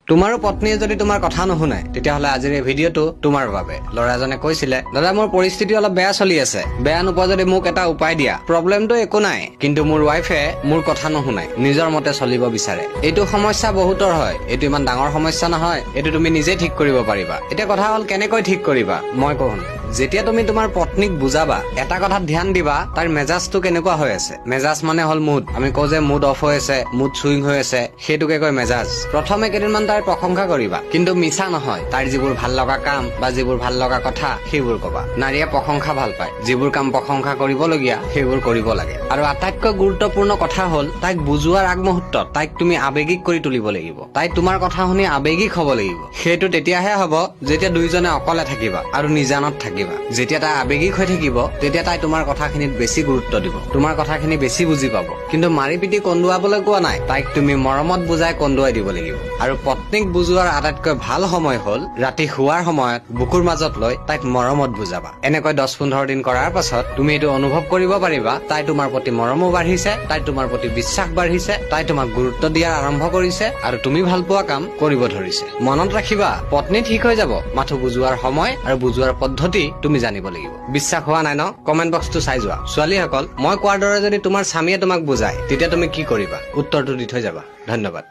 তোমাৰো পত্নীয়ে যদি তোমাৰ কথা নুশুনে তেতিয়াহ'লে আজিৰ এই ভিডিঅ'টো তোমাৰ বাবে। ল'ৰাজনে কৈছিলে, দাদা মোৰ পৰিস্থিতি অলপ বেয়া চলি আছে, বেয়া নোপোৱা যদি মোক এটা উপায় দিয়া। প্ৰব্লেমটো একো নাই, কিন্তু মোৰ ৱাইফে মোৰ কথা নুশুনে, নিজৰ মতে চলিব বিচাৰে। এইটো সমস্যা বহুতৰ হয়, এইটো ইমান ডাঙৰ সমস্যা নহয়, এইটো তুমি নিজে ঠিক কৰিব পাৰিবা। এতিয়া কথা হ'ল কেনেকৈ ঠিক কৰিবা, মই কওঁ। যেতিয়া তুমি তোমাৰ পত্নীক বুজাবা, এটা কথাত ধ্যান দিবা, তাইৰ মেজাজটো কেনেকুৱা হৈ আছে। মেজাজ মানে হ'ল মুড। আমি কওঁ যে মুড অফ হৈ আছে, মুড চুইং হৈ আছে, সেইটোকে কয় মেজাজ। প্ৰথমে কেইদিনমান তাইৰ প্ৰশংসা কৰিবা, কিন্তু মিছা নহয়। তাইৰ যিবোৰ ভাল লগা কাম বা যিবোৰ ভাল লগা কথা সেইবোৰ কবা। নাৰীয়ে প্ৰশংসা ভাল পায়, যিবোৰ কাম প্ৰশংসা কৰিবলগীয়া সেইবোৰ কৰিব লাগে। আৰু আটাইতকৈ গুৰুত্বপূৰ্ণ কথা হ'ল তাইক বুজোৱাৰ আগমুহূৰ্তত তাইক তুমি আৱেগিক কৰি তুলিব লাগিব। তাই তোমাৰ কথা শুনি আৱেগিক হ'ব লাগিব। সেইটো তেতিয়াহে হ'ব যেতিয়া দুইজনে অকলে থাকিবা আৰু নিজানত থাকিবা। যেতিয়া তাই আৱেগিক হৈ থাকিব তেতিয়া তাই তোমাৰ কথাখিনিত বেছি গুৰুত্ব দিব, তোমাৰ কথাখিনি বেছি বুজি পাব। কিন্তু মাৰি পিটি কন্দুৱাবলৈ কোৱা নাই, তাইক তুমি মৰমত বুজাই কন্দুৱাই দিব লাগিব। আৰু পত্নীক বুজোৱাৰ আটাইতকৈ ভাল সময় হ'ল ৰাতি শোৱাৰ সময়ত বুকুৰ মাজত লৈ তাইক মৰমত বুজাবা। এনেকৈ 10-15 দিন কৰাৰ পাছত তুমি এইটো অনুভৱ কৰিব পাৰিবা, তাই তোমাৰ প্ৰতি মৰমো বাঢ়িছে, তাই তোমাৰ প্ৰতি বিশ্বাস বাঢ়িছে, তাই তোমাক গুৰুত্ব দিয়াৰ আৰম্ভ কৰিছে আৰু তুমি ভাল পোৱা কাম কৰিব ধৰিছে। মনত ৰাখিবা, পত্নী ঠিক হৈ যাব, মাথো বুজোৱাৰ সময় আৰু বুজোৱাৰ পদ্ধতি তুমি জানিব লাগিব। বিশ্বাস হোৱা নাই ন? কমেন্ট বক্সটো চাই যোৱা। ছোৱালীসকল, মই কোৱাৰ দৰে যদি তোমাৰ স্বামীয়ে তোমাক বুজায় তেতিয়া তুমি কি কৰিবা? উত্তৰটো দি থৈ যাবা। ধন্যবাদ।